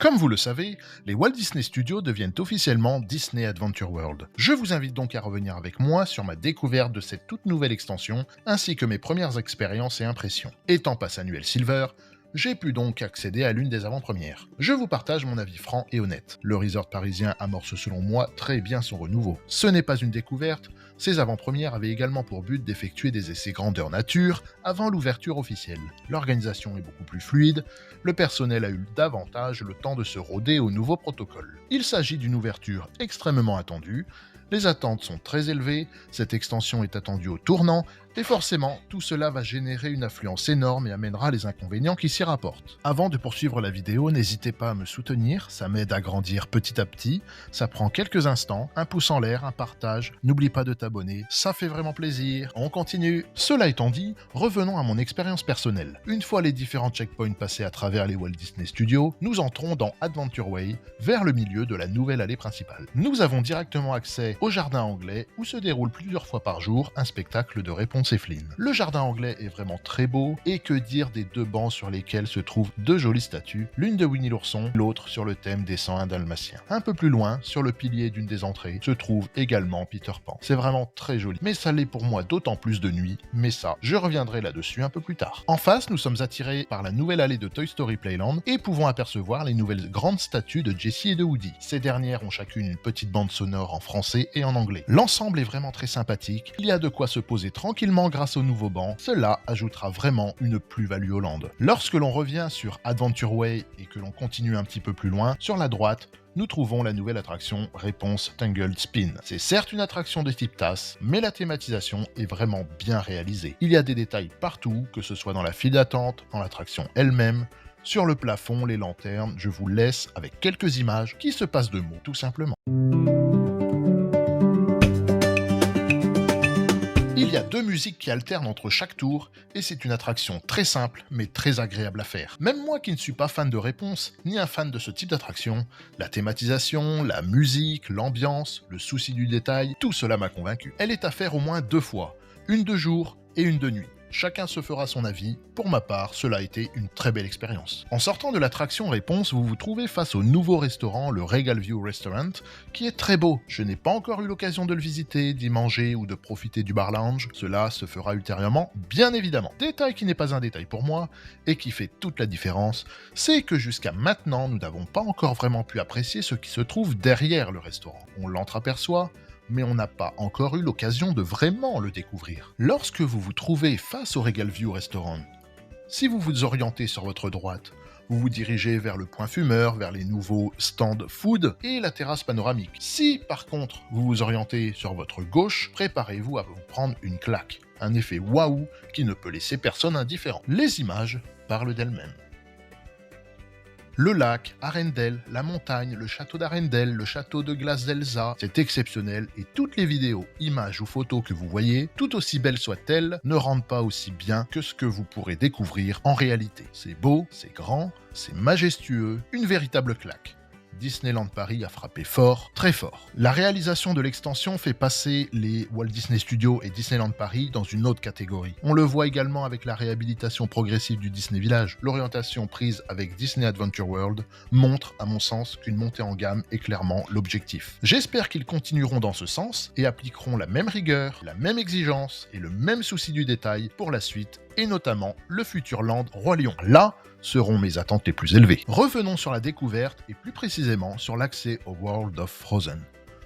Comme vous le savez, les Walt Disney Studios deviennent officiellement Disney Adventure World. Je vous invite donc à revenir avec moi sur ma découverte de cette toute nouvelle extension, ainsi que mes premières expériences et impressions. Étant pass annuel Silver, j'ai pu donc accéder à l'une des avant-premières. Je vous partage mon avis franc et honnête. Le resort parisien amorce selon moi très bien son renouveau. Ce n'est pas une découverte, ces avant-premières avaient également pour but d'effectuer des essais grandeur nature avant l'ouverture officielle. L'organisation est beaucoup plus fluide, le personnel a eu davantage le temps de se rôder au nouveau protocole. Il s'agit d'une ouverture extrêmement attendue, les attentes sont très élevées, cette extension est attendue au tournant, et forcément, tout cela va générer une affluence énorme et amènera les inconvénients qui s'y rapportent. Avant de poursuivre la vidéo, n'hésitez pas à me soutenir, ça m'aide à grandir petit à petit, ça prend quelques instants, un pouce en l'air, un partage, n'oublie pas de t'abonner, ça fait vraiment plaisir, on continue. Cela étant dit, revenons à mon expérience personnelle. Une fois les différents checkpoints passés à travers les Walt Disney Studios, nous entrons dans Adventure Way, vers le milieu de la nouvelle allée principale. Nous avons directement accès au jardin anglais, où se déroule plusieurs fois par jour un spectacle de réponse et Flynn. Le jardin anglais est vraiment très beau, et que dire des deux bancs sur lesquels se trouvent deux jolies statues, l'une de Winnie l'ourson, l'autre sur le thème des 101 dalmatiens. Un peu plus loin, sur le pilier d'une des entrées, se trouve également Peter Pan. C'est vraiment très joli, mais ça l'est pour moi d'autant plus de nuit, mais ça, je reviendrai là-dessus un peu plus tard. En face, nous sommes attirés par la nouvelle allée de Toy Story Playland, et pouvons apercevoir les nouvelles grandes statues de Jessie et de Woody. Ces dernières ont chacune une petite bande sonore en français et en anglais. L'ensemble est vraiment très sympathique, il y a de quoi se poser tranquillement grâce au nouveau banc, cela ajoutera vraiment une plus-value au land. Lorsque l'on revient sur Adventure Way et que l'on continue un petit peu plus loin, sur la droite, nous trouvons la nouvelle attraction Réponse Tangled Spin. C'est certes une attraction de type TAS, mais la thématisation est vraiment bien réalisée. Il y a des détails partout, que ce soit dans la file d'attente, dans l'attraction elle-même, sur le plafond, les lanternes, je vous laisse avec quelques images qui se passent de mots, tout simplement. Il y a deux musiques qui alternent entre chaque tour, et c'est une attraction très simple, mais très agréable à faire. Même moi qui ne suis pas fan de Réponse, ni un fan de ce type d'attraction, la thématisation, la musique, l'ambiance, le souci du détail, tout cela m'a convaincu. Elle est à faire au moins 2 fois, une de jour et une de nuit. Chacun se fera son avis, pour ma part, cela a été une très belle expérience. En sortant de l'attraction Réponse, vous vous trouvez face au nouveau restaurant, le Regal View Restaurant, qui est très beau. Je n'ai pas encore eu l'occasion de le visiter, d'y manger ou de profiter du bar lounge, cela se fera ultérieurement, bien évidemment. Détail qui n'est pas un détail pour moi, et qui fait toute la différence, c'est que jusqu'à maintenant, nous n'avons pas encore vraiment pu apprécier ce qui se trouve derrière le restaurant. On l'entreaperçoit, mais on n'a pas encore eu l'occasion de vraiment le découvrir. Lorsque vous vous trouvez face au Regal View Restaurant, si vous vous orientez sur votre droite, vous vous dirigez vers le point fumeur, vers les nouveaux stands food et la terrasse panoramique. Si par contre vous vous orientez sur votre gauche, préparez-vous à vous prendre une claque. Un effet waouh qui ne peut laisser personne indifférent. Les images parlent d'elles-mêmes. Le lac, Arendelle, la montagne, le château d'Arendelle, le château de glace d'Elsa, c'est exceptionnel et toutes les vidéos, images ou photos que vous voyez, tout aussi belles soient-elles, ne rendent pas aussi bien que ce que vous pourrez découvrir en réalité. C'est beau, c'est grand, c'est majestueux, une véritable claque. Disneyland Paris a frappé fort, très fort. La réalisation de l'extension fait passer les Walt Disney Studios et Disneyland Paris dans une autre catégorie. On le voit également avec la réhabilitation progressive du Disney Village. L'orientation prise avec Disney Adventure World montre, à mon sens, qu'une montée en gamme est clairement l'objectif. J'espère qu'ils continueront dans ce sens et appliqueront la même rigueur, la même exigence et le même souci du détail pour la suite, et notamment le futur Land Roi Lion. Là seront mes attentes les plus élevées. Revenons sur la découverte et plus précisément sur l'accès au World of Frozen.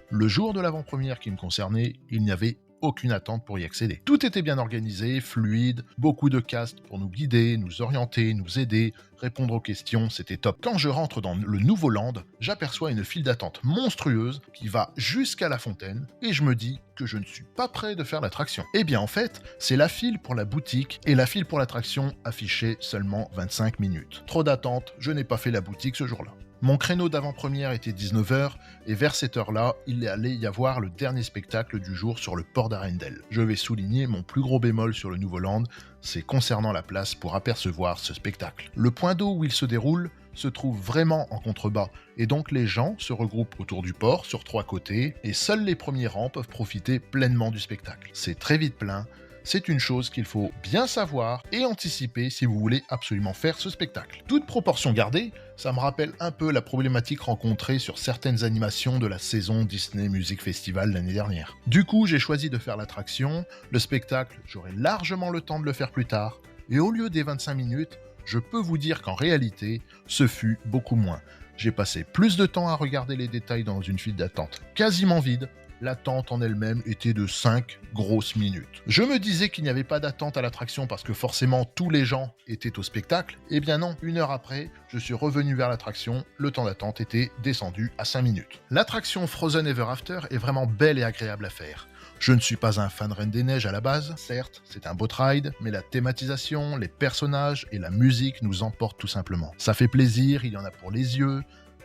Le jour de l'avant-première qui me concernait, il n'y avait aucune attente pour y accéder. Tout était bien organisé, fluide, beaucoup de cast pour nous guider, nous orienter, nous aider, répondre aux questions, c'était top. Quand je rentre dans le nouveau land, j'aperçois une file d'attente monstrueuse qui va jusqu'à la fontaine et je me dis que je ne suis pas prêt de faire l'attraction. Eh bien en fait, c'est la file pour la boutique et la file pour l'attraction affichait seulement 25 minutes. Trop d'attente, je n'ai pas fait la boutique ce jour-là. Mon créneau d'avant-première était 19h, et vers cette heure-là, il allait y avoir le dernier spectacle du jour sur le port d'Arendelle. Je vais souligner mon plus gros bémol sur le nouveau land, c'est concernant la place pour apercevoir ce spectacle. Le point d'eau où il se déroule se trouve vraiment en contrebas, et donc les gens se regroupent autour du port sur 3 côtés, et seuls les premiers rangs peuvent profiter pleinement du spectacle. C'est très vite plein, C'est une chose qu'il faut bien savoir et anticiper si vous voulez absolument faire ce spectacle. Toute proportion gardée, ça me rappelle un peu la problématique rencontrée sur certaines animations de la saison Disney Music Festival l'année dernière. Du coup, j'ai choisi de faire l'attraction, le spectacle, j'aurai largement le temps de le faire plus tard, et au lieu des 25 minutes, je peux vous dire qu'en réalité, ce fut beaucoup moins. J'ai passé plus de temps à regarder les détails dans une file d'attente quasiment vide. L'attente en elle-même était de 5 grosses minutes. Je me disais qu'il n'y avait pas d'attente à l'attraction parce que forcément tous les gens étaient au spectacle. Eh bien non, 1 heure après, je suis revenu vers l'attraction, le temps d'attente était descendu à 5 minutes. L'attraction Frozen Ever After est vraiment belle et agréable à faire. Je ne suis pas un fan Reine des Neiges à la base, certes, c'est un boat ride, mais la thématisation, les personnages et la musique nous emportent tout simplement. Ça fait plaisir, il y en a pour les yeux,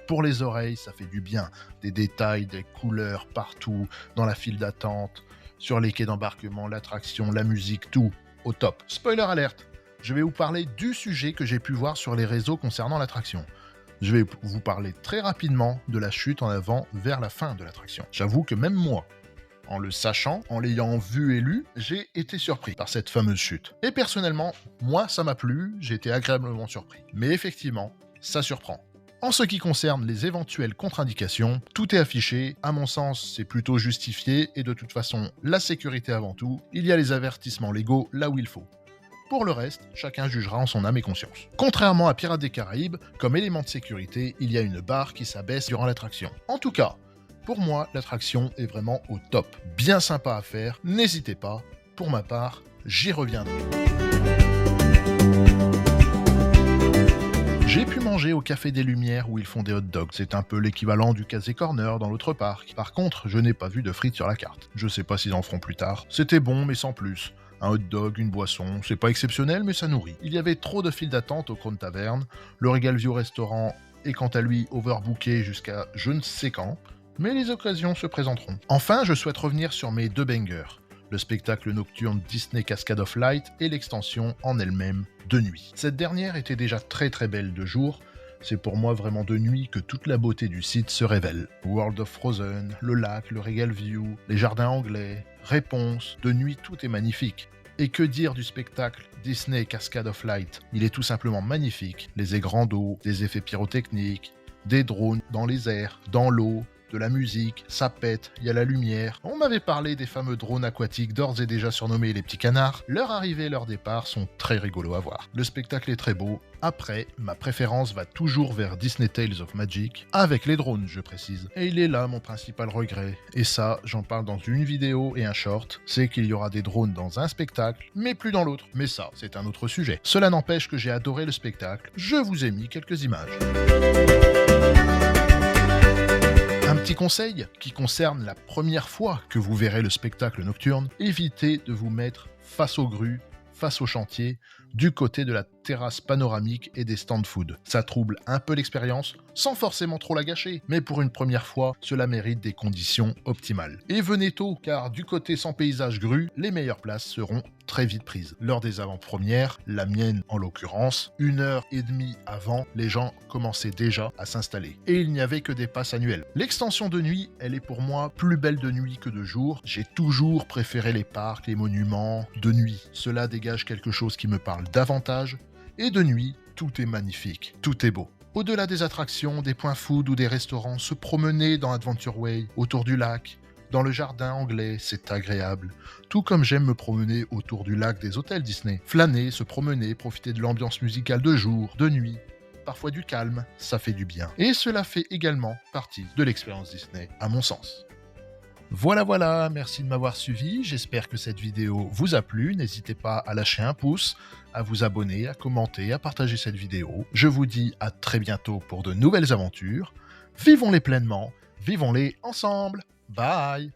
pour les oreilles, ça fait du bien. Des détails, des couleurs partout, dans la file d'attente, sur les quais d'embarquement, l'attraction, la musique, tout au top. Spoiler alerte, je vais vous parler du sujet que j'ai pu voir sur les réseaux concernant l'attraction. Je vais vous parler très rapidement de la chute en avant vers la fin de l'attraction. J'avoue que même moi, en le sachant, en l'ayant vu et lu, j'ai été surpris par cette fameuse chute. Et personnellement, moi ça m'a plu, j'ai été agréablement surpris. Mais effectivement, ça surprend. En ce qui concerne les éventuelles contre-indications, tout est affiché, à mon sens c'est plutôt justifié et de toute façon la sécurité avant tout, il y a les avertissements légaux là où il faut. Pour le reste, chacun jugera en son âme et conscience. Contrairement à Pirates des Caraïbes, comme élément de sécurité, il y a une barre qui s'abaisse durant l'attraction. En tout cas, pour moi, l'attraction est vraiment au top. Bien sympa à faire, n'hésitez pas, pour ma part, j'y reviendrai. J'ai pu manger au Café des Lumières où ils font des hot dogs. C'est un peu l'équivalent du Casey Corner dans l'autre parc. Par contre, je n'ai pas vu de frites sur la carte. Je sais pas s'ils en feront plus tard. C'était bon, mais sans plus. Un hot dog, une boisson, c'est pas exceptionnel, mais ça nourrit. Il y avait trop de files d'attente au Crown Tavern. Le Regal View Restaurant est quant à lui overbooké jusqu'à je ne sais quand. Mais les occasions se présenteront. Enfin, je souhaite revenir sur mes 2 bangers. Le spectacle nocturne Disney Cascade of Light et l'extension en elle-même de nuit. Cette dernière était déjà très très belle de jour, c'est pour moi vraiment de nuit que toute la beauté du site se révèle. World of Frozen, le lac, le Regal View, les jardins anglais, Réponse, de nuit tout est magnifique. Et que dire du spectacle Disney Cascade of Light? Il est tout simplement magnifique, les écrans d'eau, des effets pyrotechniques, des drones dans les airs, dans l'eau, de la musique, ça pète, il y a la lumière. On m'avait parlé des fameux drones aquatiques d'ores et déjà surnommés les petits canards. Leur arrivée et leur départ sont très rigolos à voir. Le spectacle est très beau. Après, ma préférence va toujours vers Disney Tales of Magic, avec les drones je précise. Et il est là mon principal regret. Et ça, j'en parle dans une vidéo et un short, c'est qu'il y aura des drones dans un spectacle, mais plus dans l'autre. Mais ça, c'est un autre sujet. Cela n'empêche que j'ai adoré le spectacle. Je vous ai mis quelques images. Un petit conseil qui concerne la première fois que vous verrez le spectacle nocturne, évitez de vous mettre face aux grues, face au chantier, du côté de la terrasse panoramique et des stand food. Ça trouble un peu l'expérience, sans forcément trop la gâcher, mais pour une première fois, cela mérite des conditions optimales. Et venez tôt, car du côté sans paysage grue, les meilleures places seront très vite prises. Lors des avant-premières, la mienne en l'occurrence, 1h30 avant, les gens commençaient déjà à s'installer. Et il n'y avait que des passes annuelles. L'extension de nuit, elle est pour moi plus belle de nuit que de jour. J'ai toujours préféré les parcs, les monuments de nuit. Cela dégage quelque chose qui me parle davantage. Et de nuit, tout est magnifique, tout est beau. Au-delà des attractions, des points food ou des restaurants, se promener dans Adventure Way, autour du lac, dans le jardin anglais, c'est agréable. Tout comme j'aime me promener autour du lac des hôtels Disney. Flâner, se promener, profiter de l'ambiance musicale de jour, de nuit, parfois du calme, ça fait du bien. Et cela fait également partie de l'expérience Disney, à mon sens. Voilà, merci de m'avoir suivi, j'espère que cette vidéo vous a plu, n'hésitez pas à lâcher un pouce, à vous abonner, à commenter, à partager cette vidéo. Je vous dis à très bientôt pour de nouvelles aventures, vivons-les pleinement, vivons-les ensemble, bye!